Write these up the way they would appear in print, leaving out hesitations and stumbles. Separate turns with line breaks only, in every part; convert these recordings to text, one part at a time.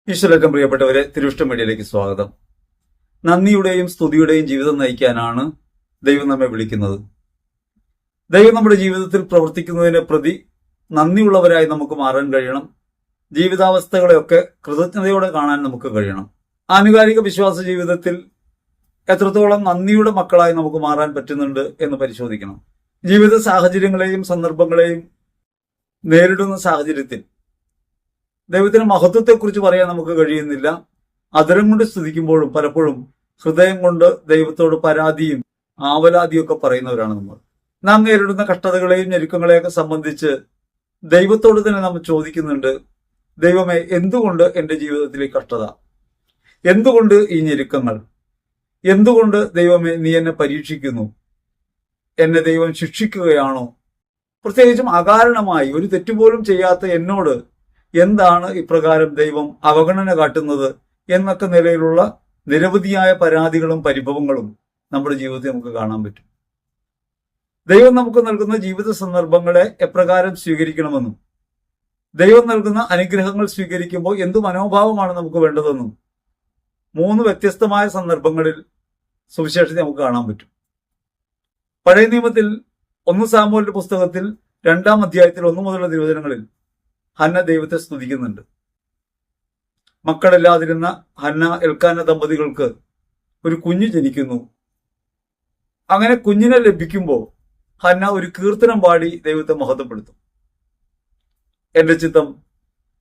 ഈശ്വരറ്റം പ്രിയപ്പെട്ടവരെ, തിരുവിഷ്ടം മീഡിയയിലേക്ക് സ്വാഗതം. നന്ദിയുടെയും സ്തുതിയുടെയും ജീവിതം നയിക്കാനാണ് ദൈവം നമ്മെ വിളിക്കുന്നത്. ദൈവം നമ്മുടെ ജീവിതത്തിൽ പ്രവർത്തിക്കുന്നതിനെ പ്രതി നന്ദിയുള്ളവരായി നമുക്ക് മാറാൻ കഴിയണം. ജീവിതാവസ്ഥകളെയൊക്കെ കൃതജ്ഞതയോടെ കാണാൻ നമുക്ക് കഴിയണം. ആനുകാലിക വിശ്വാസ ജീവിതത്തിൽ എത്രത്തോളം നന്ദിയുടെ മക്കളായി നമുക്ക് മാറാൻ പറ്റുന്നുണ്ട് എന്ന് പരിശോധിക്കണം. ജീവിത സാഹചര്യങ്ങളെയും സന്ദർഭങ്ങളെയും നേരിടുന്ന സാഹചര്യത്തിൽ ദൈവത്തിന്റെ മഹത്വത്തെക്കുറിച്ച് പറയാൻ നമുക്ക് കഴിയുന്നില്ല. അതരം കൊണ്ട് സ്തുതിക്കുമ്പോഴും പലപ്പോഴും ഹൃദയം കൊണ്ട് ദൈവത്തോട് പരാതിയും ആവലാതിയും ഒക്കെ പറയുന്നവരാണ് നമ്മൾ. നാം നേരിടുന്ന കഷ്ടതകളെയും ഞെരുക്കങ്ങളെയൊക്കെ സംബന്ധിച്ച് ദൈവത്തോട് തന്നെ നാം ചോദിക്കുന്നുണ്ട്, ദൈവമേ, എന്തുകൊണ്ട് എൻ്റെ ജീവിതത്തിലെ കഷ്ടത? എന്തുകൊണ്ട് ഈ ഞെരുക്കങ്ങൾ? എന്തുകൊണ്ട് ദൈവമേ നീ എന്നെ പരീക്ഷിക്കുന്നു? എന്നെ ദൈവം ശിക്ഷിക്കുകയാണോ? പ്രത്യേകിച്ചും അകാരണമായി ഒരു തെറ്റുപോലും ചെയ്യാത്ത എന്നോട് എന്താണ് ഇപ്രകാരം ദൈവം അവഗണന കാട്ടുന്നത് എന്നൊക്കെ നിലയിലുള്ള നിരവധിയായ പരാതികളും പരിഭവങ്ങളും നമ്മുടെ ജീവിതത്തിൽ നമുക്ക് കാണാൻ പറ്റും. ദൈവം നമുക്ക് നൽകുന്ന ജീവിത സന്ദർഭങ്ങളെ എപ്രകാരം സ്വീകരിക്കണമെന്നും ദൈവം നൽകുന്ന അനുഗ്രഹങ്ങൾ സ്വീകരിക്കുമ്പോൾ എന്തു മനോഭാവമാണ് നമുക്ക് വേണ്ടതെന്നും 3 വ്യത്യസ്തമായ സന്ദർഭങ്ങളിൽ സുവിശേഷത്തെ നമുക്ക് കാണാൻ പറ്റും. പഴയ നിയമത്തിൽ 1 സാമുവേലിന്റെ പുസ്തകത്തിൽ 2-ാം അധ്യായത്തിൽ 1 മുതലുള്ള തിരുവചനങ്ങളിൽ ഹന്ന ദൈവത്തെ സ്തുതിക്കുന്നുണ്ട്. മക്കളില്ലാതിരുന്ന ഹന്ന എൽക്കാന ദമ്പതികൾക്ക് ഒരു കുഞ്ഞ് ജനിക്കുന്നു. അങ്ങനെ കുഞ്ഞിനെ ലഭിക്കുമ്പോൾ ഹന്ന ഒരു കീർത്തനം പാടി ദൈവത്തെ മഹത്വപ്പെടുത്തും. എന്റെ ചിത്തം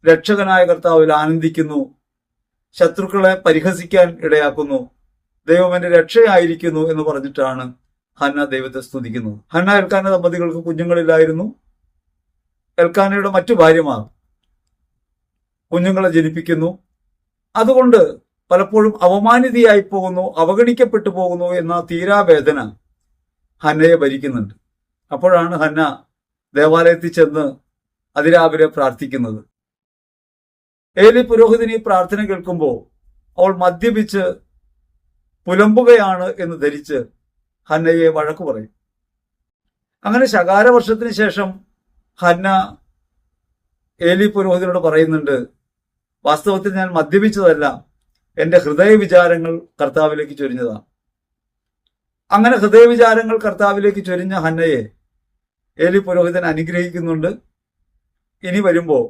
രക്ഷകനായ കർത്താവിൽ ആനന്ദിക്കുന്നു, ശത്രുക്കളെ പരിഹസിക്കാൻ ഇടയാക്കുന്നു, ദൈവം എന്റെ രക്ഷയായിരിക്കുന്നു എന്ന് പറഞ്ഞിട്ടാണ് ഹന്ന ദൈവത്തെ സ്തുതിക്കുന്നത്. ഹന്ന എൽക്കാന ദമ്പതികൾക്ക് കുഞ്ഞുങ്ങളില്ലായിരുന്നു. എൽക്കാനയുടെ മറ്റു ഭാര്യമാർ കുഞ്ഞുങ്ങളെ ജനിപ്പിക്കുന്നു. അതുകൊണ്ട് പലപ്പോഴും അവമാനിതയായി പോകുന്നു, അവഗണിക്കപ്പെട്ടു പോകുന്നു എന്ന തീരാവേദന ഹന്നയെ ഭരിക്കുന്നുണ്ട്. അപ്പോഴാണ് ഹന്ന ദേവാലയത്തിൽ ചെന്ന് അതിരാവിലെ പ്രാർത്ഥിക്കുന്നത്. ഏലി പുരോഹിതൻ ഈ പ്രാർത്ഥന കേൾക്കുമ്പോൾ അവൾ മദ്യപിച്ച് പുലമ്പുകയാണ് എന്ന് ധരിച്ച് ഹന്നയെ വഴക്കു പറയും. അങ്ങനെ ശകാരവർഷത്തിന് ശേഷം ഹന്ന ഏലി പുരോഹിതനോട് പറയുന്നുണ്ട്, വാസ്തവത്തിൽ ഞാൻ മദ്യപിച്ചതല്ല, എന്റെ ഹൃദയവിചാരങ്ങൾ കർത്താവിലേക്ക് ചൊരിഞ്ഞതാണ്. അങ്ങനെ ഹൃദയവിചാരങ്ങൾ കർത്താവിലേക്ക് ചൊരിഞ്ഞ ഹന്നയെ ഏലി പുരോഹിതൻ അനുഗ്രഹിക്കുന്നുണ്ട്. ഇനി വരുമ്പോ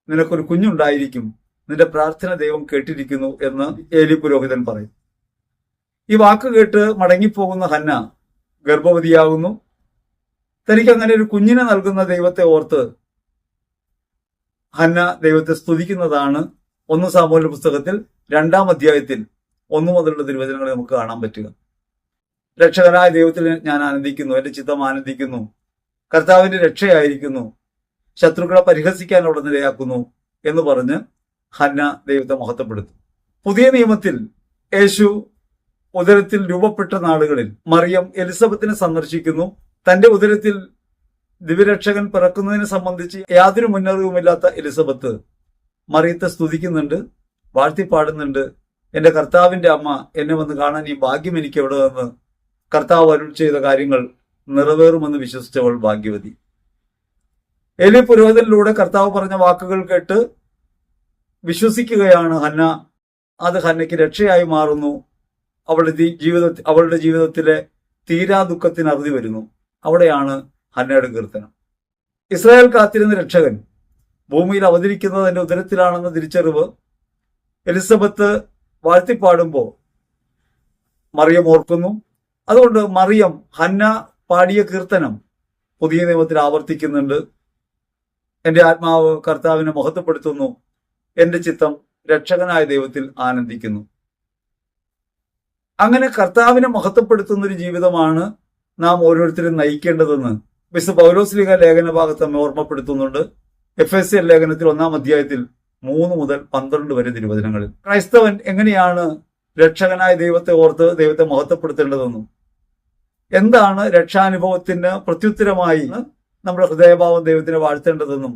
നിനക്കൊരു കുഞ്ഞുണ്ടായിരിക്കും, നിന്റെ പ്രാർത്ഥന ദൈവം കേട്ടിരിക്കുന്നു എന്ന് ഏലി പുരോഹിതൻ പറയും. ഈ വാക്ക് കേട്ട് മടങ്ങിപ്പോകുന്ന ഹന്ന ഗർഭവതിയാകുന്നു. തനിക്ക് അങ്ങനെ ഒരു കുഞ്ഞിനെ നൽകുന്ന ദൈവത്തെ ഓർത്ത് ഹന്ന ദൈവത്തെ സ്തുതിക്കുന്നതാണ് 1 സാമുവേലിന്റെ പുസ്തകത്തിൽ 2-ാം അധ്യായത്തിൽ 1 മുതലുള്ള തിരുവചനങ്ങളെ നമുക്ക് കാണാൻ പറ്റുക. രക്ഷകനായ ദൈവത്തിൽ ഞാൻ ആനന്ദിക്കുന്നു, എന്റെ ചിത്തം ആനന്ദിക്കുന്നു, കർത്താവിന്റെ രക്ഷയായിരിക്കുന്നു, ശത്രുക്കളെ പരിഹസിക്കാൻ അവിടെ നിലയാക്കുന്നു എന്ന് പറഞ്ഞ് ഹന്ന ദൈവത്തെ മഹത്വപ്പെടുത്തും. പുതിയ നിയമത്തിൽ യേശു ഉദരത്തിൽ രൂപപ്പെട്ട നാളുകളിൽ മറിയം എലിസബത്തിനെ സന്ദർശിക്കുന്നു. തന്റെ ഉദരത്തിൽ ദിവ്യരക്ഷകൻ പിറക്കുന്നതിനെ സംബന്ധിച്ച് യാതൊരു മുന്നറിവുമില്ലാത്ത എലിസബത്ത് മറിയത്തെ സ്തുതിക്കുന്നുണ്ട്, വാഴ്ത്തിപ്പാടുന്നുണ്ട്. എന്റെ കർത്താവിന്റെ അമ്മ എന്നെ വന്ന് കാണാൻ ഈ ഭാഗ്യം എനിക്ക് എവിടെ നിന്ന്, കർത്താവ് അരുൾ ചെയ്ത കാര്യങ്ങൾ നിറവേറുമെന്ന് വിശ്വസിച്ചവൾ ഭാഗ്യവതി. ഏലി പുരോഹിതനിലൂടെ കർത്താവ് പറഞ്ഞ വാക്കുകൾ കേട്ട് വിശ്വസിക്കുകയാണ് ഹന്ന. അത് ഹന്നയ്ക്ക് രക്ഷയായി മാറുന്നു. അവളുടെ ജീവിതത്തിലെ തീരാ ദുഃഖത്തിന് അറുതി വരുന്നു. അവിടെയാണ് ഹന്നയുടെ കീർത്തനം. ഇസ്രായേൽ കാത്തിരുന്ന രക്ഷകൻ ഭൂമിയിൽ അവതരിക്കുന്നത് എന്റെ ഉദരത്തിലാണെന്ന തിരിച്ചറിവ് എലിസബത്ത് വാഴ്ത്തിപ്പാടുമ്പോൾ മറിയം ഓർക്കുന്നു. അതുകൊണ്ട് മറിയം ഹന്ന പാടിയ കീർത്തനം പുതിയ നിയമത്തിൽ ആവർത്തിക്കുന്നുണ്ട്. എന്റെ ആത്മാവ് കർത്താവിനെ മഹത്വപ്പെടുത്തുന്നു, എന്റെ ചിത്തം രക്ഷകനായ ദൈവത്തിൽ ആനന്ദിക്കുന്നു. അങ്ങനെ കർത്താവിനെ മഹത്വപ്പെടുത്തുന്ന ഒരു ജീവിതമാണ് നാം ഓരോരുത്തരും നയിക്കേണ്ടതെന്ന് വിശുദ്ധ പൗലോസ്ലീഹ ലേഖന ഭാഗത്ത് നമ്മെ ഓർമ്മപ്പെടുത്തുന്നുണ്ട്. എഫെസ്യർ ലേഖനത്തിൽ 1-ാം അധ്യായത്തിൽ 3 മുതൽ 12 വരെ തിരുവചനങ്ങളിൽ ക്രൈസ്തവൻ എങ്ങനെയാണ് രക്ഷകനായ ദൈവത്തെ ഓർത്ത് ദൈവത്തെ മഹത്വപ്പെടുത്തേണ്ടതെന്നും എന്താണ് രക്ഷാനുഭവത്തിന് പ്രത്യുത്തരമായി നമ്മുടെ ഹൃദയഭാവം ദൈവത്തിനെ വാഴ്ത്തേണ്ടതെന്നും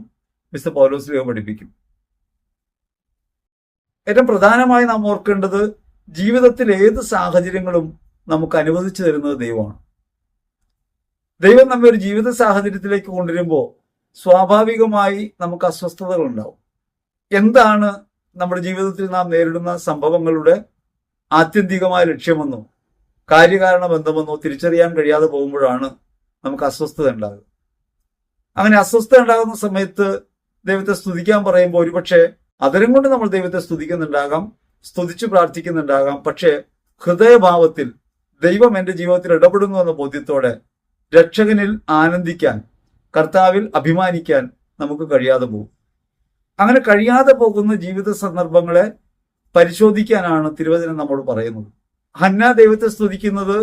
വിശുദ്ധ പൗലോസ്ലീഹ പഠിപ്പിക്കും. ഏറ്റവും പ്രധാനമായി നാം ഓർക്കേണ്ടത് ജീവിതത്തിൽ ഏത് സാഹചര്യങ്ങളും നമുക്ക് അനുവദിച്ചു തരുന്നത് ദൈവമാണ്. ദൈവം നമ്മെ ഒരു ജീവിത സാഹചര്യത്തിലേക്ക് കൊണ്ടുവരുമ്പോൾ സ്വാഭാവികമായി നമുക്ക് അസ്വസ്ഥതകൾ ഉണ്ടാവും. എന്താണ് നമ്മുടെ ജീവിതത്തിൽ നാം നേരിടുന്ന സംഭവങ്ങളുടെ ആത്യന്തികമായ ലക്ഷ്യമെന്നോ കാര്യകാരണ ബന്ധമെന്നോ തിരിച്ചറിയാൻ കഴിയാതെ പോകുമ്പോഴാണ് നമുക്ക് അസ്വസ്ഥത ഉണ്ടാകുക. അങ്ങനെ അസ്വസ്ഥത ഉണ്ടാകുന്ന സമയത്ത് ദൈവത്തെ സ്തുതിക്കാൻ പറയുമ്പോൾ ഒരുപക്ഷെ അതരം കൊണ്ട് നമ്മൾ ദൈവത്തെ സ്തുതിക്കുന്നുണ്ടാകാം, സ്തുതിച്ചു പ്രാർത്ഥിക്കുന്നുണ്ടാകാം. പക്ഷേ ഹൃദയഭാവത്തിൽ ദൈവം എന്റെ ജീവിതത്തിൽ ഇടപെടുന്നു എന്ന ബോധ്യത്തോടെ രക്ഷകനിൽ ആനന്ദിക്കാൻ, കർത്താവിൽ അഭിമാനിക്കാൻ നമുക്ക് കഴിയാതെ പോകും. അങ്ങനെ കഴിയാതെ പോകുന്ന ജീവിത സന്ദർഭങ്ങളെ പരിശോധിക്കാനാണ് തിരുവചനം നമ്മോട് പറയുന്നത്. ഹന്ന ദൈവത്തെ സ്തുതിക്കുന്നത്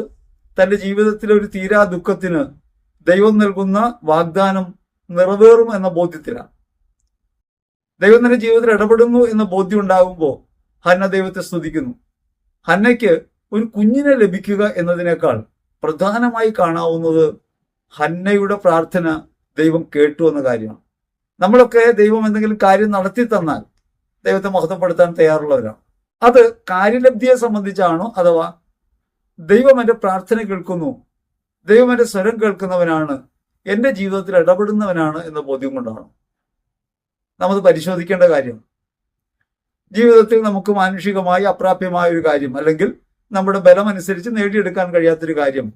തന്റെ ജീവിതത്തിലെ ഒരു തീരാ ദുഃഖത്തിന് ദൈവം നൽകുന്ന വാഗ്ദാനം നിറവേറും എന്ന ബോധ്യത്തിലാണ്. ദൈവം തന്റെ ജീവിതത്തിൽ ഇടപെടുന്നു എന്ന ബോധ്യം ഉണ്ടാകുമ്പോൾ ഹന്ന ദൈവത്തെ സ്തുതിക്കുന്നു. ഹന്നയ്ക്ക് ഒരു കുഞ്ഞിനെ ലഭിക്കുക എന്നതിനേക്കാൾ പ്രധാനമായി കാണാവുന്നത് ഹന്നയുടെ പ്രാർത്ഥന ദൈവം കേട്ടു എന്ന കാര്യമാണ്. നമ്മളൊക്കെ ദൈവം എന്തെങ്കിലും കാര്യം നടത്തി തന്നാൽ ദൈവത്തെ മഹത്വപ്പെടുത്താൻ തയ്യാറുള്ളവരാണ്. അത് കാര്യലബ്ധിയെ സംബന്ധിച്ചാണോ, അഥവാ ദൈവം എന്റെ പ്രാർത്ഥന കേൾക്കുന്നു, ദൈവം എന്റെ സ്വരം കേൾക്കുന്നവനാണ്, എന്റെ ജീവിതത്തിൽ ഇടപെടുന്നവനാണ് എന്ന ബോധ്യം കൊണ്ടാണ് നമ്മൾ പരിശോധിക്കേണ്ട കാര്യം. ജീവിതത്തിൽ നമുക്ക് മാനുഷികമായി അപ്രാപ്യമായ ഒരു കാര്യം, അല്ലെങ്കിൽ നമ്മുടെ ബലമനുസരിച്ച് നേടിയെടുക്കാൻ കഴിയാത്തൊരു കാര്യം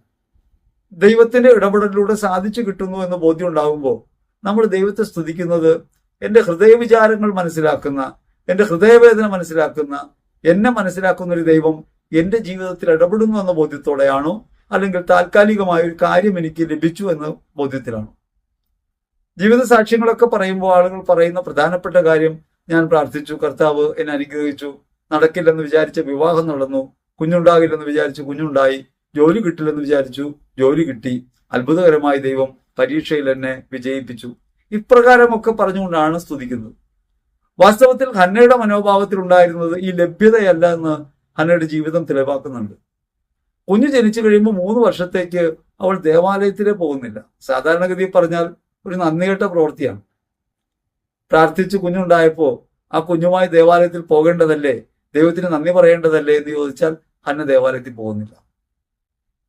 ദൈവത്തിന്റെ ഇടപെടലിലൂടെ സാധിച്ചു കിട്ടുന്നു എന്ന് ബോധ്യം ഉണ്ടാകുമ്പോൾ നമ്മൾ ദൈവത്തെ സ്തുതിക്കുന്നത് എന്റെ ഹൃദയവിചാരങ്ങൾ മനസ്സിലാക്കുന്ന, എന്റെ ഹൃദയവേദന മനസ്സിലാക്കുന്ന, എന്നെ മനസ്സിലാക്കുന്ന ഒരു ദൈവം എന്റെ ജീവിതത്തിൽ ഇടപെടുന്നു എന്ന ബോധ്യത്തോടെയാണോ, അല്ലെങ്കിൽ താൽക്കാലികമായ ഒരു കാര്യം എനിക്ക് ലഭിച്ചു എന്ന ബോധ്യത്തിലാണോ? ജീവിത സാക്ഷ്യങ്ങളൊക്കെ പറയുമ്പോൾ ആളുകൾ പറയുന്ന പ്രധാനപ്പെട്ട കാര്യം, ഞാൻ പ്രാർത്ഥിച്ചു, കർത്താവ് എന്നെ അനുഗ്രഹിച്ചു, നടക്കില്ലെന്ന് വിചാരിച്ച വിവാഹം നടന്നു, കുഞ്ഞുണ്ടാകില്ലെന്ന് വിചാരിച്ചു കുഞ്ഞുണ്ടായി, ജോലി കിട്ടില്ലെന്ന് വിചാരിച്ചു ജോലി കിട്ടി, അത്ഭുതകരമായി ദൈവം പരീക്ഷയിൽ എന്നെ വിജയിപ്പിച്ചു. ഇപ്രകാരമൊക്കെ പറഞ്ഞുകൊണ്ടാണ് സ്തുതിക്കുന്നത്. വാസ്തവത്തിൽ ഹന്നയുടെ മനോഭാവത്തിൽ ഉണ്ടായിരുന്നത് ഈ ലഭ്യതയല്ല എന്ന് ഹന്നയുടെ ജീവിതം തെളിവാക്കുന്നുണ്ട്. കുഞ്ഞ് ജനിച്ചു കഴിയുമ്പോൾ 3 വർഷത്തേക്ക് അവൾ ദേവാലയത്തിലേ പോകുന്നില്ല. സാധാരണഗതിയിൽ പറഞ്ഞാൽ ഒരു നന്ദികെട്ട പ്രവൃത്തിയാണ്. പ്രാർത്ഥിച്ച് കുഞ്ഞുണ്ടായപ്പോ ആ കുഞ്ഞുമായി ദേവാലയത്തിൽ പോകേണ്ടതല്ലേ, ദൈവത്തിന് നന്ദി പറയേണ്ടതല്ലേ എന്ന് ചോദിച്ചാൽ ഹന്ന ദേവാലയത്തിൽ പോകുന്നില്ല.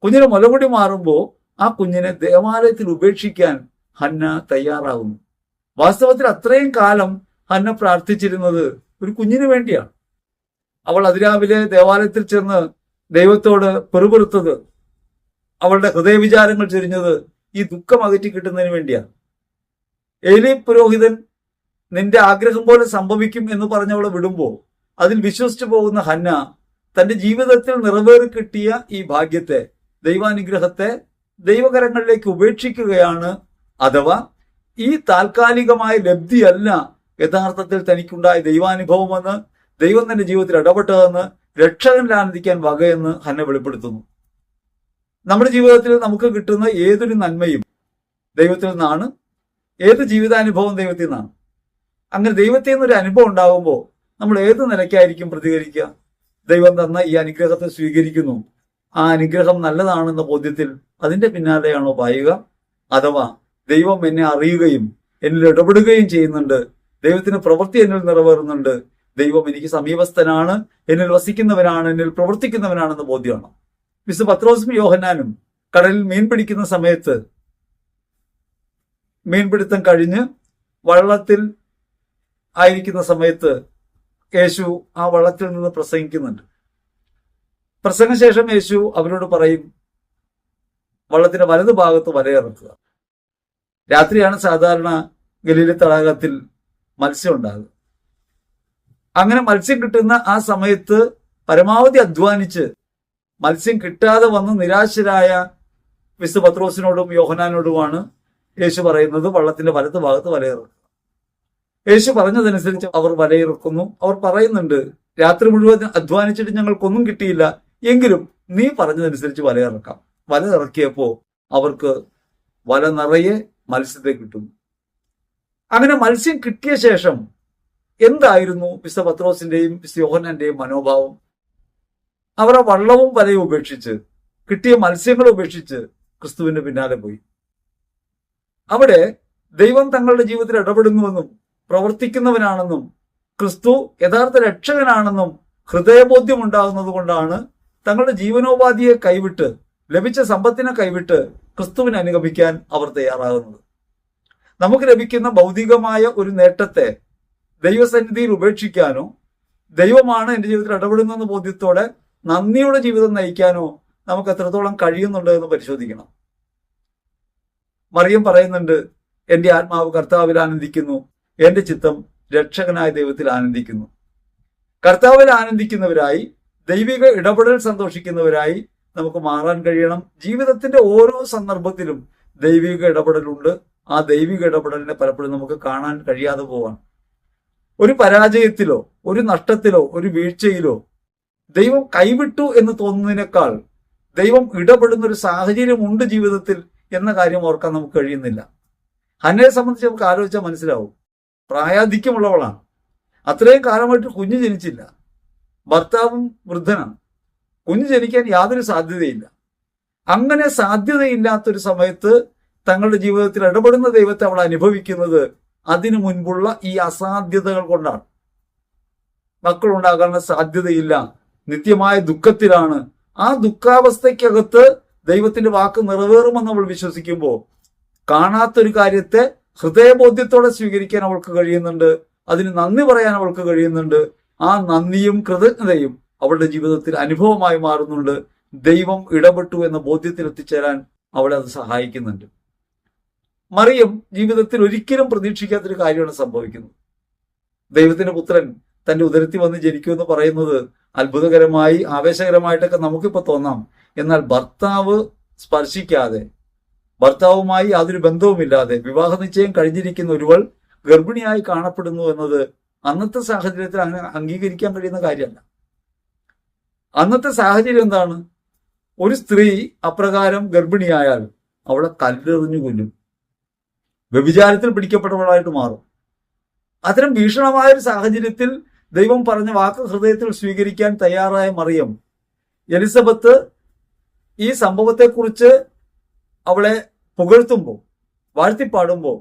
കുഞ്ഞിന് മുലകുടി മാറുമ്പോൾ ആ കുഞ്ഞിനെ ദേവാലയത്തിൽ ഉപേക്ഷിക്കാൻ ഹന്ന തയ്യാറാകുന്നു. വാസ്തവത്തിൽ അത്രയും കാലം ഹന്ന പ്രാർത്ഥിച്ചിരുന്നത് ഒരു കുഞ്ഞിന് വേണ്ടിയാണ്. അവൾ അതിരാവിലെ ദേവാലയത്തിൽ ചെന്ന് ദൈവത്തോട് പെറുപെറുത്തത്, അവളുടെ ഹൃദയവിചാരങ്ങൾ ചൊരിഞ്ഞത് ഈ ദുഃഖം അകറ്റി കിട്ടുന്നതിന് വേണ്ടിയാണ്. ഏലി പുരോഹിതൻ നിന്റെ ആഗ്രഹം പോലെ സംഭവിക്കും എന്ന് പറഞ്ഞവളെ വിടുമ്പോൾ അതിൽ വിശ്വസിച്ചു പോകുന്ന ഹന്ന തന്റെ ജീവിതത്തിൽ നിറവേറി കിട്ടിയ ഈ ഭാഗ്യത്തെ, ദൈവാനുഗ്രഹത്തെ ദൈവകരങ്ങളിലേക്ക് ഉപേക്ഷിക്കുകയാണ്. അഥവാ ഈ താൽക്കാലികമായ ലബ്ധിയല്ല യഥാർത്ഥത്തിൽ തനിക്കുണ്ടായ ദൈവാനുഭവമെന്ന്, ദൈവം തന്റെ ജീവിതത്തിൽ ഇടപെട്ടതെന്ന്, രക്ഷകനിൽ ആനന്ദിക്കാൻ വകയെന്ന് ഹന്ന വെളിപ്പെടുത്തുന്നു. നമ്മുടെ ജീവിതത്തിൽ നമുക്ക് കിട്ടുന്ന ഏതൊരു നന്മയും ദൈവത്തിൽ നിന്നാണ്, ഏത് ജീവിതാനുഭവം ദൈവത്തിൽ നിന്നാണ്. അങ്ങനെ ദൈവത്തിൽ നിന്നൊരു അനുഭവം ഉണ്ടാകുമ്പോൾ നമ്മൾ ഏത് നിലയ്ക്കായിരിക്കും പ്രതികരിക്കുക? ദൈവം തന്ന ഈ അനുഗ്രഹത്തെ സ്വീകരിക്കുന്നു, ആ അനുഗ്രഹം നല്ലതാണെന്ന ബോധ്യത്തിൽ അതിന്റെ പിന്നാലെയാണോ പായുക? അഥവാ ദൈവം എന്നെ അറിയുകയും എന്നിൽ ഇടപെടുകയും ചെയ്യുന്നുണ്ട്, ദൈവത്തിന് പ്രവൃത്തി എന്നിൽ നിറവേറുന്നുണ്ട്, ദൈവം എനിക്ക് സമീപസ്ഥനാണ്, എന്നിൽ വസിക്കുന്നവനാണ്, എന്നിൽ പ്രവർത്തിക്കുന്നവനാണെന്ന ബോധ്യമാണ്. വിശുദ്ധ പത്രോസും യോഹന്നാനും കടലിൽ മീൻ പിടിക്കുന്ന സമയത്ത് മീൻപിടുത്തം കഴിഞ്ഞ് വള്ളത്തിൽ ആയിരിക്കുന്ന സമയത്ത് യേശു ആ വള്ളത്തിൽ നിന്ന് പ്രസംഗിക്കുന്നുണ്ട്. പ്രസംഗശേഷം യേശു അവരോട് പറയും, വള്ളത്തിന്റെ വലതു ഭാഗത്ത് വലയിറക്കുക. രാത്രിയാണ് സാധാരണ ഗലീല തടാകത്തിൽ മത്സ്യം ഉണ്ടാകുക. അങ്ങനെ മത്സ്യം കിട്ടുന്ന ആ സമയത്ത് പരമാവധി അധ്വാനിച്ച് മത്സ്യം കിട്ടാതെ വന്ന് നിരാശരായ വിശുദ്ധ പത്രോസിനോടും യോഹന്നാനോടുമാണ് യേശു പറയുന്നത്, വള്ളത്തിന്റെ വലതു ഭാഗത്ത് വലയിറക്കുക. യേശു പറഞ്ഞതനുസരിച്ച് അവർ വലയിറക്കുന്നു. അവർ പറയുന്നുണ്ട്, രാത്രി മുഴുവൻ അധ്വാനിച്ചിട്ട് ഞങ്ങൾക്കൊന്നും കിട്ടിയില്ല, എങ്കിലും നീ പറഞ്ഞതനുസരിച്ച് വലയിറക്കാം. വല ഇറക്കിയപ്പോ അവർക്ക് വല നിറയെ മത്സ്യത്തെ കിട്ടുന്നു. അങ്ങനെ മത്സ്യം കിട്ടിയ ശേഷം എന്തായിരുന്നു വിശുദ്ധ പത്രോസിന്റെയും വിശുദ്ധ യോഹന്നാന്റെയും മനോഭാവം? അവർ ആ വള്ളവും വലയും ഉപേക്ഷിച്ച്, കിട്ടിയ മത്സ്യങ്ങൾ ഉപേക്ഷിച്ച് ക്രിസ്തുവിന്റെ പിന്നാലെ പോയി. അവിടെ ദൈവം തങ്ങളുടെ ജീവിതത്തിൽ ഇടപെടുന്നുവെന്നും പ്രവർത്തിക്കുന്നവനാണെന്നും ക്രിസ്തു യഥാർത്ഥ രക്ഷകനാണെന്നും ഹൃദയബോധ്യം ഉണ്ടാകുന്നത് കൊണ്ടാണ് തങ്ങളുടെ ജീവനോപാധിയെ കൈവിട്ട്, ലഭിച്ച സമ്പത്തിനെ കൈവിട്ട് ക്രിസ്തുവിനെ അനുഗമിക്കാൻ അവർ തയ്യാറാകുന്നത്. നമുക്ക് ലഭിക്കുന്ന ഭൗതികമായ ഒരു നേട്ടത്തെ ദൈവസന്നിധിയിൽ ഉപേക്ഷിക്കാനോ ദൈവമാണ് എൻ്റെ ജീവിതത്തിൽ ഇടപെടുന്നെന്ന ബോധ്യത്തോടെ നന്ദിയുടെ ജീവിതം നയിക്കാനോ നമുക്ക് എത്രത്തോളം കഴിയുന്നുണ്ട് എന്ന് പരിശോധിക്കണം. മറിയം പറയുന്നുണ്ട്, എൻ്റെ ആത്മാവ് കർത്താവിൽ ആനന്ദിക്കുന്നു, എൻ്റെ ചിത്തം രക്ഷകനായ ദൈവത്തിൽ ആനന്ദിക്കുന്നു. കർത്താവിൽ ആനന്ദിക്കുന്നവരായി, ദൈവിക ഇടപെടൽ സന്തോഷിക്കുന്നവരായി നമുക്ക് മാറാൻ കഴിയണം. ജീവിതത്തിന്റെ ഓരോ സന്ദർഭത്തിലും ദൈവിക ഇടപെടലുണ്ട്. ആ ദൈവിക ഇടപെടലിനെ പലപ്പോഴും നമുക്ക് കാണാൻ കഴിയാതെ പോവാണ്. ഒരു പരാജയത്തിലോ ഒരു നഷ്ടത്തിലോ ഒരു വീഴ്ചയിലോ ദൈവം കൈവിട്ടു എന്ന് തോന്നുന്നതിനേക്കാൾ ദൈവം ഇടപെടുന്ന ഒരു സാഹചര്യമുണ്ട് ജീവിതത്തിൽ എന്ന കാര്യം ഓർക്കാൻ നമുക്ക് കഴിയുന്നില്ല. ഹന്നയെ സംബന്ധിച്ച് നമുക്ക് ആലോചിച്ചാൽ മനസ്സിലാവും. പ്രായാധിക്യമുള്ളവളാണ്. അത്രയും കാലമായിട്ട് കുഞ്ഞ് ജനിച്ചില്ല. ഭർത്താവും വൃദ്ധനാണ്. കുഞ്ഞ് ജനിക്കാൻ യാതൊരു സാധ്യതയില്ല. അങ്ങനെ സാധ്യതയില്ലാത്തൊരു സമയത്ത് തങ്ങളുടെ ജീവിതത്തിൽ ഇടപെടുന്ന ദൈവത്തെ അവൾ അനുഭവിക്കുന്നത് അതിനു മുൻപുള്ള ഈ അസാധ്യതകൾ കൊണ്ടാണ്. മക്കളുണ്ടാകാനുള്ള സാധ്യതയില്ല, നിത്യമായ ദുഃഖത്തിലാണ്. ആ ദുഃഖാവസ്ഥയ്ക്കകത്ത് ദൈവത്തിന്റെ വാക്ക് നിറവേറുമെന്ന് അവൾ വിശ്വസിക്കുമ്പോൾ കാണാത്തൊരു കാര്യത്തെ ഹൃദയബോധ്യത്തോടെ സ്വീകരിക്കാൻ അവൾക്ക് കഴിയുന്നുണ്ട്. അതിന് നന്ദി പറയാൻ അവൾക്ക് കഴിയുന്നുണ്ട്. ആ നന്ദിയും കൃതജ്ഞതയും അവളുടെ ജീവിതത്തിൽ അനുഭവമായി മാറുന്നുണ്ട്. ദൈവം ഇടപെട്ടു എന്ന ബോധ്യത്തിൽ എത്തിച്ചേരാൻ അവളെ അത് സഹായിക്കുന്നുണ്ട്. മറിയം ജീവിതത്തിൽ ഒരിക്കലും പ്രതീക്ഷിക്കാത്തൊരു കാര്യമാണ് സംഭവിക്കുന്നത്. ദൈവത്തിന്റെ പുത്രൻ തന്റെ ഉദരത്തിൽ വന്ന് ജനിക്കുമെന്ന് പറയുന്നത് അത്ഭുതകരമായി ആവേശകരമായിട്ടൊക്കെ നമുക്കിപ്പോ തോന്നാം. എന്നാൽ ഭർത്താവ് സ്പർശിക്കാതെ, ഭർത്താവുമായി യാതൊരു ബന്ധവുമില്ലാതെ വിവാഹ നിശ്ചയം കഴിഞ്ഞിരിക്കുന്ന ഒരുവൾ ഗർഭിണിയായി കാണപ്പെടുന്നു എന്നത് അന്നത്തെ സാഹചര്യത്തിൽ അങ്ങനെ അംഗീകരിക്കാൻ കഴിയുന്ന കാര്യമല്ല. അന്നത്തെ സാഹചര്യം എന്താണ്? ഒരു സ്ത്രീ അപ്രകാരം ഗർഭിണിയായാൽ അവളെ കല്ലെറിഞ്ഞു കൊല്ലും, വ്യഭിചാരത്തിൽ പിടിക്കപ്പെട്ടവളായിട്ട് മാറും. അത്തരം ഭീഷണമായ ഒരു സാഹചര്യത്തിൽ ദൈവം പറഞ്ഞ വാക്ക് ഹൃദയത്തിൽ സ്വീകരിക്കാൻ തയ്യാറായ മറിയം, എലിസബത്ത് ഈ സംഭവത്തെക്കുറിച്ച് അവളെ പുകഴ്ത്തുമ്പോൾ, വാഴ്ത്തിപ്പാടുമ്പോൾ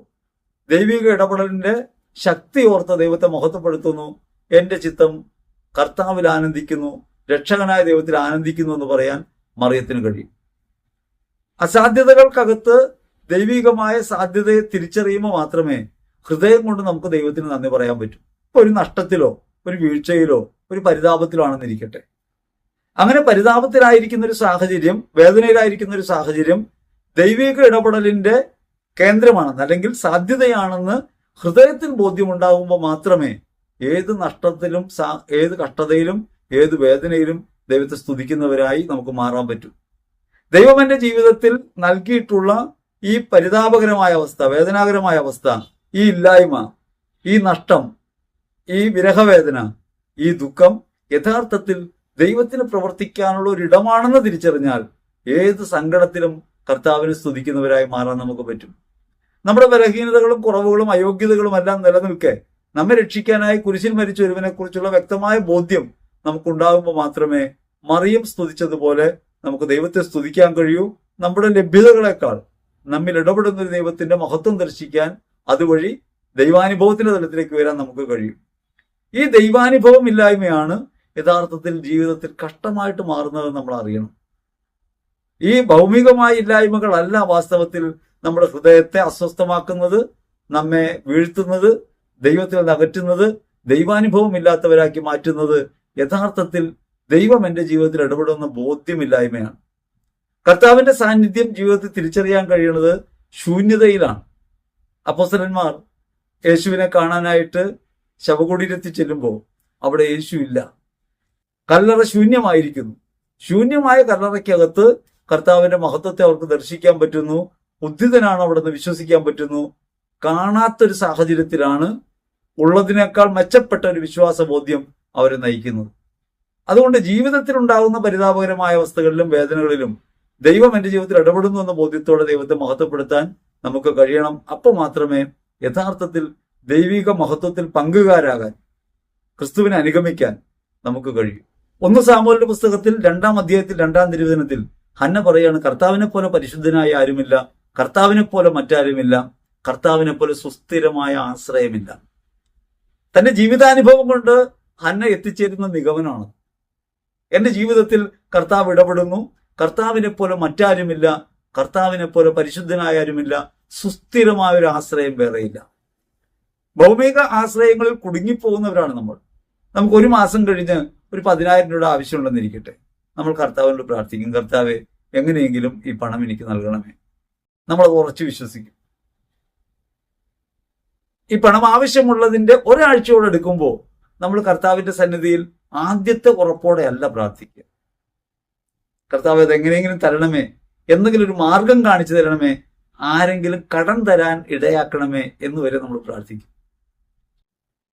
ദൈവിക ഇടപെടലിന്റെ ശക്തി ഓർത്ത് ദൈവത്തെ മഹത്വപ്പെടുത്തുന്നു. എൻ്റെ ചിത്തം കർത്താവിൽ ആനന്ദിക്കുന്നു, രക്ഷകനായ ദൈവത്തിൽ ആനന്ദിക്കുന്നു എന്ന് പറയാൻ മറിയത്തിന് കഴിയും. അസാധ്യതകൾക്കകത്ത് ദൈവികമായ സാധ്യതയെ തിരിച്ചറിയുമ്പോൾ മാത്രമേ ഹൃദയം കൊണ്ട് നമുക്ക് ദൈവത്തിന് നന്ദി പറയാൻ പറ്റൂ. ഒരു നഷ്ടത്തിലോ ഒരു വീഴ്ചയിലോ ഒരു പരിതാപത്തിലോ ആണെന്നിരിക്കട്ടെ, അങ്ങനെ പരിതാപത്തിലായിരിക്കുന്ന ഒരു സാഹചര്യം, വേദനയിലായിരിക്കുന്ന ഒരു സാഹചര്യം ദൈവിക ഇടപെടലിന്റെ കേന്ദ്രമാണെന്ന് അല്ലെങ്കിൽ സാധ്യതയാണെന്ന് ഹൃദയത്തിൽ ബോധ്യമുണ്ടാകുമ്പോൾ മാത്രമേ ഏത് നഷ്ടത്തിലും ഏത് കഷ്ടതയിലും ഏത് വേദനയിലും ദൈവത്തെ സ്തുതിക്കുന്നവരായി നമുക്ക് മാറാൻ പറ്റൂ. ദൈവം എൻ്റെ ജീവിതത്തിൽ നൽകിയിട്ടുള്ള ഈ പരിതാപകരമായ അവസ്ഥ, വേദനാകരമായ അവസ്ഥ, ഈ ഇല്ലായ്മ, ഈ നഷ്ടം, ഈ വിരഹവേദന, ഈ ദുഃഖം യഥാർത്ഥത്തിൽ ദൈവത്തിന് പ്രവർത്തിക്കാനുള്ള ഒരു ഇടമാണെന്ന് തിരിച്ചറിഞ്ഞാൽ ഏത് സങ്കടത്തിലും കർത്താവിനെ സ്തുതിക്കുന്നവരായി മാറാൻ നമുക്ക് പറ്റും. നമ്മുടെ ബലഹീനതകളും കുറവുകളും അയോഗ്യതകളും എല്ലാം നിലനിൽക്കെ നമ്മെ രക്ഷിക്കാനായി കുരിശിൽ മരിച്ച ഒരുവനെ കുറിച്ചുള്ള വ്യക്തമായ ബോധ്യം നമുക്കുണ്ടാകുമ്പോൾ മാത്രമേ മറിയം സ്തുതിച്ചതുപോലെ നമുക്ക് ദൈവത്തെ സ്തുതിക്കാൻ കഴിയൂ. നമ്മുടെ ലഭ്യതകളെക്കാൾ നമ്മിൽ ഇടപെടുന്ന ഒരു ദൈവത്തിന്റെ മഹത്വം ദർശിക്കാൻ അതുവഴി ദൈവാനുഭവത്തിന്റെ തലത്തിലേക്ക് വരാൻ നമുക്ക് കഴിയും. ഈ ദൈവാനുഭവം ഇല്ലായ്മയാണ് യഥാർത്ഥത്തിൽ ജീവിതത്തിൽ കഷ്ടമായിട്ട് മാറുന്നതെന്ന് നമ്മൾ അറിയണം. ഈ ഭൗമികമായ ഇല്ലായ്മകളല്ല വാസ്തവത്തിൽ നമ്മുടെ ഹൃദയത്തെ അസ്വസ്ഥമാക്കുന്നത്, നമ്മെ വീഴ്ത്തുന്നത്, ദൈവത്തിൽ നിന്ന് അകറ്റുന്നത്, ദൈവാനുഭവം ഇല്ലാത്തവരാക്കി മാറ്റുന്നത് യഥാർത്ഥത്തിൽ ദൈവം എൻ്റെ ജീവിതത്തിൽ ഇടപെടുന്ന ബോധ്യമില്ലായ്മയാണ്. കർത്താവിന്റെ സാന്നിധ്യം ജീവിതത്തിൽ തിരിച്ചറിയാൻ കഴിയുന്നത് ശൂന്യതയിലാണ്. അപ്പോസ്തലന്മാർ യേശുവിനെ കാണാനായിട്ട് ശവകുടീരത്തിൽ ചെല്ലുമ്പോൾ അവിടെ യേശു ഇല്ല. കല്ലറ ശൂന്യമായിരിക്കുന്നു. ശൂന്യമായ കല്ലറയ്ക്കകത്ത് കർത്താവിന്റെ മഹത്വത്തെ അവർക്ക് ദർശിക്കാൻ പറ്റുന്നു. ഉദ്ധിതനാണ് അവിടെ നിന്ന് വിശ്വസിക്കാൻ പറ്റുന്നു. കാണാത്തൊരു സാഹചര്യത്തിലാണ് ഉള്ളതിനേക്കാൾ മെച്ചപ്പെട്ട ഒരു വിശ്വാസബോധ്യം അവരെ നയിക്കുന്നത്. അതുകൊണ്ട് ജീവിതത്തിൽ ഉണ്ടാകുന്ന പരിതാപകരമായ അവസ്ഥകളിലും വേദനകളിലും ദൈവം എൻ്റെ ജീവിതത്തിൽ ഇടപെടുന്നു എന്ന ബോധ്യത്തോടെ ദൈവത്തെ മഹത്വപ്പെടുത്താൻ നമുക്ക് കഴിയണം. അപ്പോൾ മാത്രമേ യഥാർത്ഥത്തിൽ ദൈവിക മഹത്വത്തിൽ പങ്കുകാരാകാൻ, ക്രിസ്തുവിനെ അനുഗമിക്കാൻ നമുക്ക് കഴിയും. 1 സാമുവേലിന്റെ പുസ്തകത്തിൽ 2-ാം അധ്യായത്തിൽ 2-ാം തിരുവചനത്തിൽ ഹന്ന പറയാണ്, കർത്താവിനെ പോലെ പരിശുദ്ധനായി ആരുമില്ല, കർത്താവിനെ പോലെ മറ്റാരുമില്ല, കർത്താവിനെ പോലെ സുസ്ഥിരമായ ആശ്രയമില്ല. തന്റെ ജീവിതാനുഭവം കൊണ്ട് ഹന്ന എത്തിച്ചേരുന്ന നിഗമനമാണ്, എന്റെ ജീവിതത്തിൽ കർത്താവ് ഇടപെടുന്നു, കർത്താവിനെ പോലെ മറ്റാരുമില്ല, കർത്താവിനെ പോലെ പരിശുദ്ധനായ ആരുമില്ല, സുസ്ഥിരമായ ഒരു ആശ്രയം വേറെയില്ല. ഭൗമിക ആശ്രയങ്ങളിൽ കുടുങ്ങിപ്പോകുന്നവരാണ് നമ്മൾ. നമുക്ക് ഒരു മാസം കഴിഞ്ഞ് ഒരു 10,000 രൂപ ആവശ്യമുണ്ടെന്നിരിക്കട്ടെ. നമ്മൾ കർത്താവിനോട് പ്രാർത്ഥിക്കും, കർത്താവെ എങ്ങനെയെങ്കിലും ഈ പണം എനിക്ക് നൽകണമേ. നമ്മളത് ഉറച്ചു വിശ്വസിക്കും. ഈ പണം ആവശ്യമുള്ളതിന്റെ ഒരാഴ്ചയോടെ എടുക്കുമ്പോൾ നമ്മൾ കർത്താവിന്റെ സന്നിധിയിൽ ആദ്യത്തെ ഉറപ്പോടെ അല്ല പ്രാർത്ഥിക്കുക. കർത്താവ് അത് എങ്ങനെയെങ്കിലും തരണമേ, എന്തെങ്കിലും ഒരു മാർഗം കാണിച്ചു തരണമേ, ആരെങ്കിലും കടം തരാൻ ഇടയാക്കണമേ എന്ന് വരെ നമ്മൾ പ്രാർത്ഥിക്കും.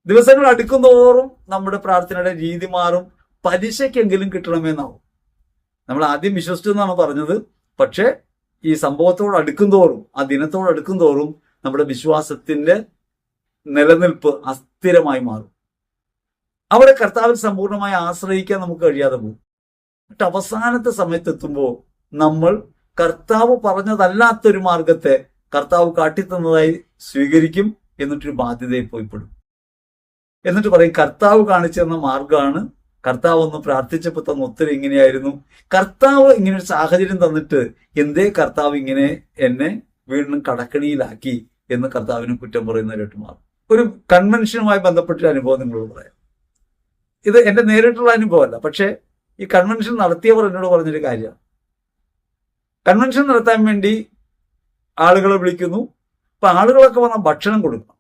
ദിവസങ്ങൾ അടുക്കുന്തോറും നമ്മുടെ പ്രാർത്ഥനയുടെ രീതി മാറും. പലിശക്കെങ്കിലും കിട്ടണമെന്നാവും. നമ്മൾ ആദ്യം വിശ്വസിച്ചു എന്നാണ് പറഞ്ഞത്. പക്ഷെ ഈ സംഭവത്തോട് അടുക്കുന്തോറും, ആ ദിനത്തോട് അടുക്കുന്തോറും നമ്മുടെ വിശ്വാസത്തിന്റെ നിലനിൽപ്പ് അസ്ഥിരമായി മാറും. അവിടെ കർത്താവിൽ സമ്പൂർണ്ണമായി ആശ്രയിക്കാൻ നമുക്ക് കഴിയാതെ പോകും. എന്നിട്ട് അവസാനത്തെ സമയത്തെത്തുമ്പോൾ നമ്മൾ കർത്താവ് പറഞ്ഞതല്ലാത്തൊരു മാർഗത്തെ കർത്താവ് കാട്ടിത്തന്നതായി സ്വീകരിക്കും. എന്നിട്ടൊരു ബാധ്യതയിൽ പോയിപ്പെടും. എന്നിട്ട് പറയും, കർത്താവ് കാണിച്ചു തന്ന മാർഗമാണ്, കർത്താവ് ഒന്ന് പ്രാർത്ഥിച്ചപ്പോൾ തന്ന ഉത്തരം ഇങ്ങനെയായിരുന്നു, കർത്താവ് ഇങ്ങനെ ഒരു സാഹചര്യം തന്നിട്ട് എന്തേ കർത്താവ് ഇങ്ങനെ എന്നെ വീണ്ടും കടക്കണിയിലാക്കി എന്ന് കർത്താവിന് കുറ്റം പറയുന്നവരായിട്ട് മാറും. ഒരു കൺവെൻഷനുമായി ബന്ധപ്പെട്ടൊരു അനുഭവം നിങ്ങളോട് പറയാം. ഇത് എന്റെ നേരിട്ടുള്ള അനുഭവമല്ല, പക്ഷേ ഈ കൺവെൻഷൻ നടത്തിയവർ എന്നോട് പറഞ്ഞൊരു കാര്യമാണ്. കൺവെൻഷൻ നടത്താൻ വേണ്ടി ആളുകളെ വിളിക്കുന്നു. അപ്പൊ ആളുകളൊക്കെ വന്നാൽ ഭക്ഷണം കൊടുക്കണം.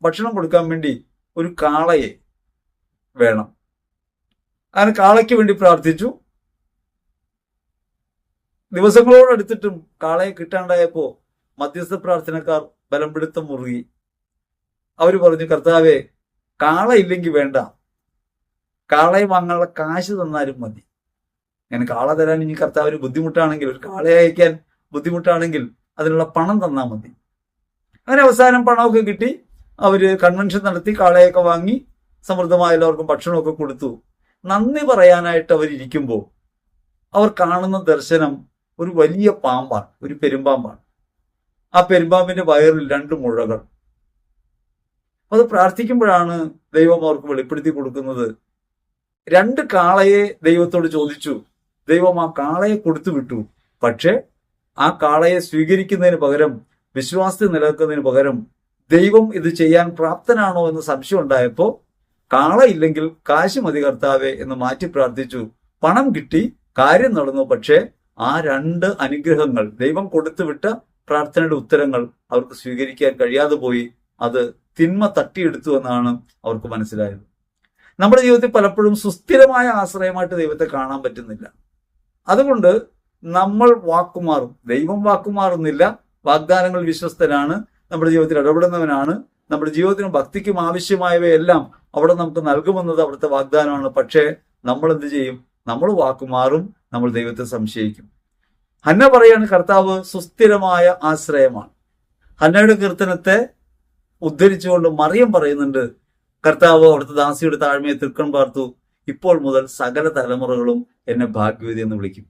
ഭക്ഷണം കൊടുക്കാൻ വേണ്ടി ഒരു കാളയെ വേണം. അങ്ങനെ കാളയ്ക്ക് വേണ്ടി പ്രാർത്ഥിച്ചു. ദിവസങ്ങളോടടുത്തിട്ടും കാളയെ കിട്ടാണ്ടായപ്പോ മധ്യസ്ഥ പ്രാർത്ഥനക്കാർ ബലം പിടുത്തം മുറുകി. അവർ പറഞ്ഞു, കർത്താവെ കാള ഇല്ലെങ്കിൽ വേണ്ട, കാളയെ വാങ്ങാനുള്ള കാശ് തന്നാലും മതി. ഞാൻ കാള തരാൻ ഇനി കർത്താവിന് ബുദ്ധിമുട്ടാണെങ്കിൽ, ഒരു കാളയെ അയക്കാൻ ബുദ്ധിമുട്ടാണെങ്കിൽ അതിനുള്ള പണം തന്നാൽ മതി. അങ്ങനെ അവസാനം പണമൊക്കെ കിട്ടി. അവര് കൺവെൻഷൻ നടത്തി, കാളയൊക്കെ വാങ്ങി, സമൃദ്ധമായ എല്ലാവർക്കും ഭക്ഷണമൊക്കെ കൊടുത്തു. നന്ദി പറയാനായിട്ട് അവരിയ്ക്കുമ്പോൾ അവർ കാണുന്ന ദർശനം ഒരു വലിയ പാമ്പാണ്, ഒരു പെരുമ്പാമ്പാണ്. ആ പെരുമ്പാമ്പിന്റെ വയറിൽ 2 മുഴകൾ. അത് പ്രാർത്ഥിക്കുമ്പോഴാണ് ദൈവം അവർക്ക് വെളിപ്പെടുത്തി കൊടുക്കുന്നത്. 2 കാളയെ ദൈവത്തോട് ചോദിച്ചു. ദൈവം ആ കാളയെ കൊടുത്തു വിട്ടു. പക്ഷെ ആ കാളയെ സ്വീകരിക്കുന്നതിന് പകരം, വിശ്വാസത്തിൽ നിലനിൽക്കുന്നതിന് പകരം, ദൈവം ഇത് ചെയ്യാൻ പ്രാപ്തനാണോ എന്ന് സംശയം ഉണ്ടായപ്പോ, കാള ഇല്ലെങ്കിൽ കാശ് മതി കർത്താവെ എന്ന് മാറ്റി പ്രാർത്ഥിച്ചു. പണം കിട്ടി, കാര്യം നടന്നു. പക്ഷെ ആ 2 അനുഗ്രഹങ്ങൾ, ദൈവം കൊടുത്തുവിട്ട പ്രാർത്ഥനയുടെ ഉത്തരങ്ങൾ അവർക്ക് സ്വീകരിക്കാൻ കഴിയാതെ പോയി. അത് തിന്മ തട്ടിയെടുത്തു എന്നാണ് അവർക്ക് മനസ്സിലായത്. നമ്മുടെ ജീവിതത്തിൽ പലപ്പോഴും സുസ്ഥിരമായ ആശ്രയമായിട്ട് ദൈവത്തെ കാണാൻ പറ്റുന്നില്ല. അതുകൊണ്ട് നമ്മൾ വാക്കുമാറും. ദൈവം വാക്കുമാറുന്നില്ല. വാഗ്ദാനങ്ങൾ വിശ്വസ്തനാണ്, നമ്മുടെ ജീവിതത്തിൽ ഇടപെടുന്നവനാണ്. നമ്മുടെ ജീവിതത്തിനും ഭക്തിക്കും ആവശ്യമായവയെല്ലാം അവിടെ നമുക്ക് നൽകുമെന്നത് അവിടുത്തെ വാഗ്ദാനമാണ്. പക്ഷേ നമ്മൾ എന്ത് ചെയ്യും? നമ്മൾ വാക്കുമാറും, നമ്മൾ ദൈവത്തെ സംശയിക്കും. ഹന്ന പറയാണ്, കർത്താവ് സുസ്ഥിരമായ ആശ്രയമാണ്. ഹന്നയുടെ കീർത്തനത്തെ ഉദ്ധരിച്ചുകൊണ്ട് മറിയം പറയുന്നുണ്ട്, കർത്താവ് അവിടുത്തെ ദാസിയുടെ താഴ്മയെ തൃക്കൺ പാർത്തു, ഇപ്പോൾ മുതൽ സകല തലമുറകളും എന്നെ ഭാഗ്യവതി എന്ന് വിളിക്കും.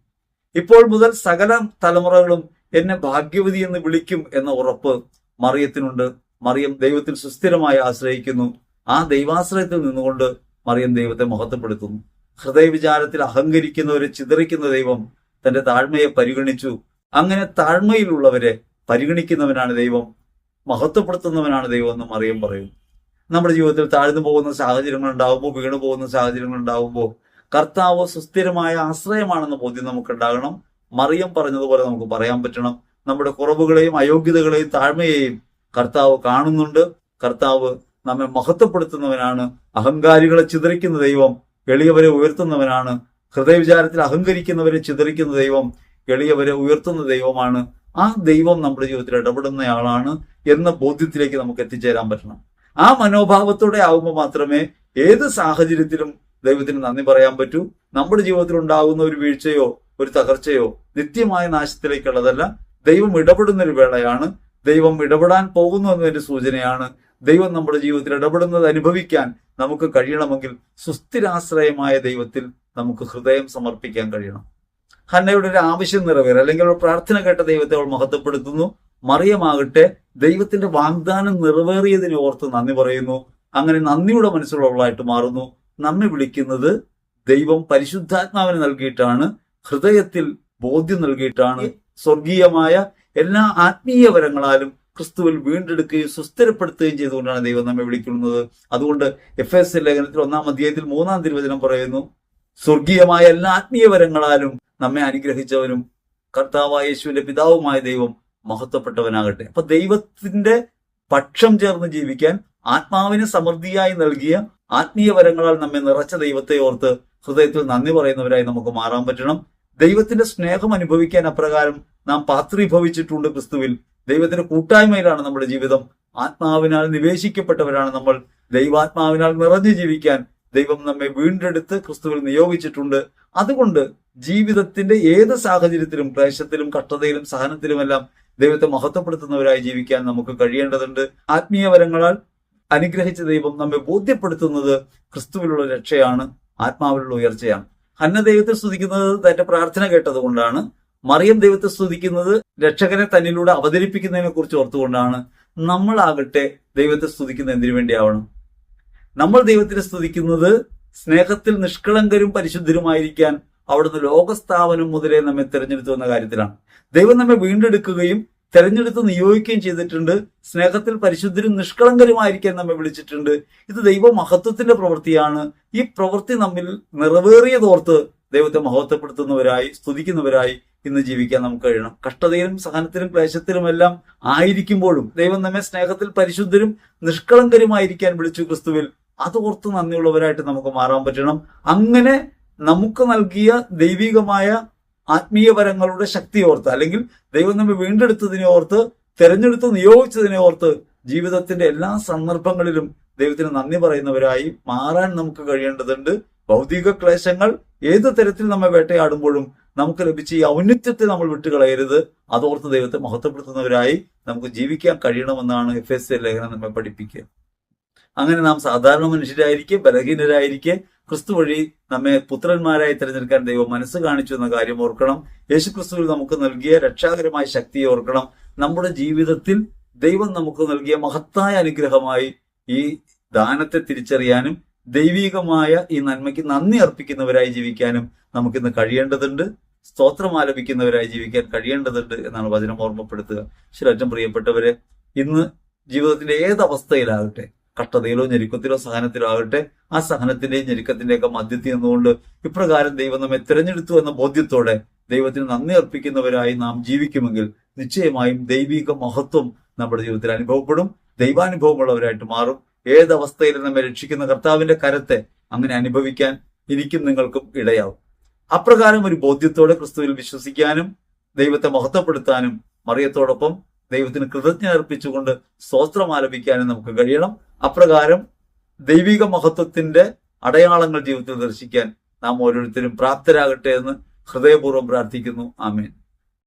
ഇപ്പോൾ മുതൽ സകല തലമുറകളും എന്നെ ഭാഗ്യവതി എന്ന് വിളിക്കും എന്ന ഉറപ്പ് മറിയത്തിനുണ്ട്. മറിയം ദൈവത്തിൽ സുസ്ഥിരമായി ആശ്രയിക്കുന്നു. ആ ദൈവാശ്രയത്തിൽ നിന്നുകൊണ്ട് മറിയം ദൈവത്തെ മഹത്വപ്പെടുത്തുന്നു. ഹൃദയവിചാരത്തിൽ അഹങ്കരിക്കുന്നവരെ ചിതറിക്കുന്ന ദൈവം തന്റെ താഴ്മയെ പരിഗണിച്ചു. അങ്ങനെ താഴ്മയിലുള്ളവരെ പരിഗണിക്കുന്നവനാണ് ദൈവം, മഹത്വപ്പെടുത്തുന്നവനാണ് ദൈവം എന്ന് മറിയം പറയും. നമ്മുടെ ജീവിതത്തിൽ താഴ്ന്നു പോകുന്ന സാഹചര്യങ്ങൾ ഉണ്ടാകുമ്പോൾ, വീണു പോകുന്ന സാഹചര്യങ്ങൾ ഉണ്ടാകുമ്പോൾ കർത്താവ് സുസ്ഥിരമായ ആശ്രയമാണെന്ന ബോധ്യം നമുക്കുണ്ടാകണം. മറിയം പറഞ്ഞതുപോലെ നമുക്ക് പറയാൻ പറ്റണം. നമ്മുടെ കുറവുകളെയും അയോഗ്യതകളെയും താഴ്മയെയും കർത്താവ് കാണുന്നുണ്ട്. കർത്താവ് നമ്മെ മഹത്വപ്പെടുത്തുന്നവനാണ്. അഹങ്കാരികളെ ചിതറിക്കുന്ന ദൈവം എളിയവരെ ഉയർത്തുന്നവനാണ്. ഹൃദയവിചാരത്തിൽ അഹങ്കരിക്കുന്നവരെ ചിതറിക്കുന്ന ദൈവം എളിയവരെ ഉയർത്തുന്ന ദൈവമാണ്. ആ ദൈവം നമ്മുടെ ജീവിതത്തിൽ ഇടപെടുന്നയാളാണ് എന്ന ബോധ്യത്തിലേക്ക് നമുക്ക് എത്തിച്ചേരാൻ പറ്റണം. ആ മനോഭാവത്തോടെ ആകുമ്പോൾ മാത്രമേ ഏത് സാഹചര്യത്തിലും ദൈവത്തിന് നന്ദി പറയാൻ പറ്റൂ. നമ്മുടെ ജീവിതത്തിൽ ഉണ്ടാകുന്ന ഒരു വീഴ്ചയോ ഒരു തകർച്ചയോ നിത്യമായ നാശത്തിലേക്കുള്ളതല്ല. ദൈവം ഇടപെടുന്ന ഒരു വേളയാണ്. ദൈവം ഇടപെടാൻ പോകുന്നു എന്നതിന്റെ സൂചനയാണ്. ദൈവം നമ്മുടെ ജീവിതത്തിൽ ഇടപെടുന്നത് അനുഭവിക്കാൻ നമുക്ക് കഴിയണമെങ്കിൽ സുസ്ഥിരാശ്രയമായ ദൈവത്തിൽ നമുക്ക് ഹൃദയം സമർപ്പിക്കാൻ കഴിയണം. ഹന്നയുടെ ഒരു ആവശ്യം നിറവേറും, അല്ലെങ്കിൽ ഒരു പ്രാർത്ഥന കേട്ട ദൈവത്തെ അവൾ മഹത്വപ്പെടുത്തുന്നു. മറിയമാകട്ടെ ദൈവത്തിന്റെ വാഗ്ദാനം നിറവേറിയതിനെ ഓർത്ത് നന്ദി പറയുന്നു. അങ്ങനെ നന്ദിയുടെ മനസ്സുള്ളവളായിട്ട് മാറുന്നു. നമ്മെ വിളിക്കുന്നത് ദൈവം പരിശുദ്ധാത്മാവിനെ നൽകിയിട്ടാണ്, ഹൃദയത്തിൽ ബോധ്യം നൽകിയിട്ടാണ്. സ്വർഗീയമായ എല്ലാ ആത്മീയ വരങ്ങളാലും ക്രിസ്തുവിൽ വീണ്ടെടുക്കുകയും സുസ്ഥിരപ്പെടുത്തുകയും ചെയ്തുകൊണ്ടാണ് ദൈവം നമ്മെ വിളിക്കുന്നത്. അതുകൊണ്ട് എഫേസ്യ ലേഖനത്തിൽ 1-ാം അധ്യായത്തിൽ 3-ാം തിരുവചനം പറയുന്നു, സ്വർഗീയമായ എല്ലാ ആത്മീയ വരങ്ങളാലും നമ്മെ അനുഗ്രഹിച്ചവനും കർത്താവായ യേശുവിന്റെ പിതാവുമായ ദൈവം മഹത്വപ്പെട്ടവനാകട്ടെ. അപ്പൊ ദൈവത്തിന്റെ പക്ഷം ചേർന്ന് ജീവിക്കാൻ ആത്മാവിനെ സമൃദ്ധിയായി നൽകിയ ആത്മീയ വരങ്ങളാൽ നമ്മെ നിറച്ച ദൈവത്തെ ഓർത്ത് ഹൃദയത്തിൽ നന്ദി പറയുന്നവരായി നമുക്ക് മാറാൻ പറ്റണം. ദൈവത്തിന്റെ സ്നേഹം അനുഭവിക്കാൻ അപ്രകാരം നാം പാത്രീഭവിച്ചിട്ടുണ്ട് ക്രിസ്തുവിൽ. ദൈവത്തിന്റെ കൂട്ടായ്മയിലാണ് നമ്മുടെ ജീവിതം. ആത്മാവിനാൽ നിവേശിക്കപ്പെട്ടവരാണ് നമ്മൾ. ദൈവാത്മാവിനാൽ നിറഞ്ഞു ജീവിക്കാൻ ദൈവം നമ്മെ വീണ്ടെടുത്ത് ക്രിസ്തുവിൽ നിയോഗിച്ചിട്ടുണ്ട്. അതുകൊണ്ട് ജീവിതത്തിന്റെ ഏത് സാഹചര്യത്തിലും, ക്ലേശത്തിലും, കഷ്ടതയിലും, സഹനത്തിലുമെല്ലാം ദൈവത്തെ മഹത്വപ്പെടുത്തുന്നവരായി ജീവിക്കാൻ നമുക്ക് കഴിയേണ്ടതുണ്ട്. ആത്മീയ വരങ്ങളാൽ അനുഗ്രഹിച്ച ദൈവം നമ്മെ ബോധ്യപ്പെടുത്തുന്നത് ക്രിസ്തുവിലുള്ള രക്ഷയാണ്, ആത്മാവിലുള്ള ഉയർച്ചയാണ്. ഹന്ന ദൈവത്തെ സ്തുതിക്കുന്നത് തന്റെ പ്രാർത്ഥന കേട്ടതുകൊണ്ടാണ്. മറിയം ദൈവത്തെ സ്തുതിക്കുന്നത് രക്ഷകനെ തന്നിലൂടെ അവതരിപ്പിക്കുന്നതിനെ കുറിച്ച് ഓർത്തുകൊണ്ടാണ്. നമ്മളാകട്ടെ ദൈവത്തെ സ്തുതിക്കുന്നത് എന്തിനു വേണ്ടിയാവണം? നമ്മൾ ദൈവത്തിനെ സ്തുതിക്കുന്നത് സ്നേഹത്തിൽ നിഷ്കളങ്കരും പരിശുദ്ധരുമായിരിക്കാൻ അവിടുന്ന് ലോകസ്ഥാപനം മുതലേ നമ്മെ തെരഞ്ഞെടുത്തു എന്ന കാര്യത്തിലാണ്. ദൈവം നമ്മെ വീണ്ടെടുക്കുകയും തെരഞ്ഞെടുത്ത് നിയോഗിക്കുകയും ചെയ്തിട്ടുണ്ട്. സ്നേഹത്തിൽ പരിശുദ്ധരും നിഷ്കളങ്കരുമായിരിക്കാൻ നമ്മെ വിളിച്ചിട്ടുണ്ട്. ഇത് ദൈവ മഹത്വത്തിന്റെ പ്രവൃത്തിയാണ്. ഈ പ്രവൃത്തി നമ്മിൽ നിറവേറിയതോർത്ത് ദൈവത്തെ മഹത്വപ്പെടുത്തുന്നവരായി, സ്തുതിക്കുന്നവരായി ഇന്ന് ജീവിക്കാൻ നമുക്ക് കഴിയണം. കഷ്ടതയിലും സഹനത്തിലും ക്ലേശത്തിലുമെല്ലാം ആയിരിക്കുമ്പോഴും ദൈവം നമ്മെ സ്നേഹത്തിൽ പരിശുദ്ധരും നിഷ്കളങ്കരുമായിരിക്കാൻ വിളിച്ചു ക്രിസ്തുവിൽ. അതോർത്ത് നന്ദിയുള്ളവരായിട്ട് നമുക്ക് മാറാൻ പറ്റണം. അങ്ങനെ നമുക്ക് നൽകിയ ദൈവികമായ ആത്മീയ വരങ്ങളുടെ ശക്തി ഓർത്ത്, അല്ലെങ്കിൽ ദൈവം നമ്മെ വീണ്ടെടുത്തതിനെ ഓർത്ത്, തെരഞ്ഞെടുത്ത് നിയോഗിച്ചതിനെ ഓർത്ത് ജീവിതത്തിന്റെ എല്ലാ സന്ദർഭങ്ങളിലും ദൈവത്തിന് നന്ദി പറയുന്നവരായി മാറാൻ നമുക്ക് കഴിയേണ്ടതുണ്ട്. ഭൗതിക ക്ലേശങ്ങൾ ഏത് തരത്തിൽ നമ്മെ വേട്ടയാടുമ്പോഴും നമുക്ക് ലഭിച്ച ഈ ഔന്നത്യത്തെ നമ്മൾ വിട്ടുകളയരുത്. അതോർത്ത് ദൈവത്തെ മഹത്വപ്പെടുത്തുന്നവരായി നമുക്ക് ജീവിക്കാൻ കഴിയണമെന്നാണ് എഫേസ്യ ലേഖനം നമ്മെ പഠിപ്പിക്കുക. അങ്ങനെ നാം സാധാരണ മനുഷ്യരായിരിക്കെ, ബലഹീനരായിരിക്കെ ക്രിസ്തു വഴി നമ്മെ പുത്രന്മാരായി തിരഞ്ഞെടുക്കാൻ ദൈവം മനസ്സ് കാണിച്ചു എന്ന കാര്യം ഓർക്കണം. യേശു ക്രിസ്തുവിൽ നമുക്ക് നൽകിയ രക്ഷാകരമായ ശക്തിയെ ഓർക്കണം. നമ്മുടെ ജീവിതത്തിൽ ദൈവം നമുക്ക് നൽകിയ മഹത്തായ അനുഗ്രഹമായി ഈ ദാനത്തെ തിരിച്ചറിയാനും ദൈവികമായ ഈ നന്മയ്ക്ക് നന്ദി അർപ്പിക്കുന്നവരായി ജീവിക്കാനും നമുക്കിന്ന് കഴിയേണ്ടതുണ്ട്. സ്തോത്രം ആലപിക്കുന്നവരായി ജീവിക്കാൻ കഴിയേണ്ടതുണ്ട് എന്നാണ് വചനം ഓർമ്മപ്പെടുത്തുക. ശിരറ്റം പ്രിയപ്പെട്ടവരെ, ഇന്ന് ജീവിതത്തിന്റെ ഏത് അവസ്ഥയിലാകട്ടെ, കഷ്ടതയിലോ ഞെരുക്കത്തിലോ സഹനത്തിലോ ആകട്ടെ, ആ സഹനത്തിന്റെയും ഞെരുക്കത്തിന്റെയൊക്കെ മധ്യത്തിൽ നിന്നുകൊണ്ട് ഇപ്രകാരം ദൈവം നമ്മെ തിരഞ്ഞെടുത്തു എന്ന ബോധ്യത്തോടെ ദൈവത്തിന് നന്ദി അർപ്പിക്കുന്നവരായി നാം ജീവിക്കുമെങ്കിൽ നിശ്ചയമായും ദൈവിക മഹത്വം നമ്മുടെ ജീവിതത്തിൽ അനുഭവപ്പെടും. ദൈവാനുഭവമുള്ളവരായിട്ട് മാറും. ഏതവസ്ഥയിലും നമ്മെ രക്ഷിക്കുന്ന കർത്താവിന്റെ കരത്തെ അങ്ങനെ അനുഭവിക്കാൻ എനിക്കും നിങ്ങൾക്കും ഇടയാവും. അപ്രകാരം ഒരു ബോധ്യത്തോടെ ക്രിസ്തുവിൽ വിശ്വസിക്കാനും ദൈവത്തെ മഹത്വപ്പെടുത്താനും മറിയത്തോടൊപ്പം ദൈവത്തിന് കൃതജ്ഞത അർപ്പിച്ചുകൊണ്ട് സ്തോത്രം ആലപിക്കാനും നമുക്ക് കഴിയണം. അപ്രകാരം ദൈവിക മഹത്വത്തിന്റെ അടയാളങ്ങൾ ജീവിതത്തിൽ ദർശിക്കാൻ നാം ഓരോരുത്തരും പ്രാപ്തരാകട്ടെ എന്ന് ഹൃദയപൂർവ്വം പ്രാർത്ഥിക്കുന്നു. ആമേൻ.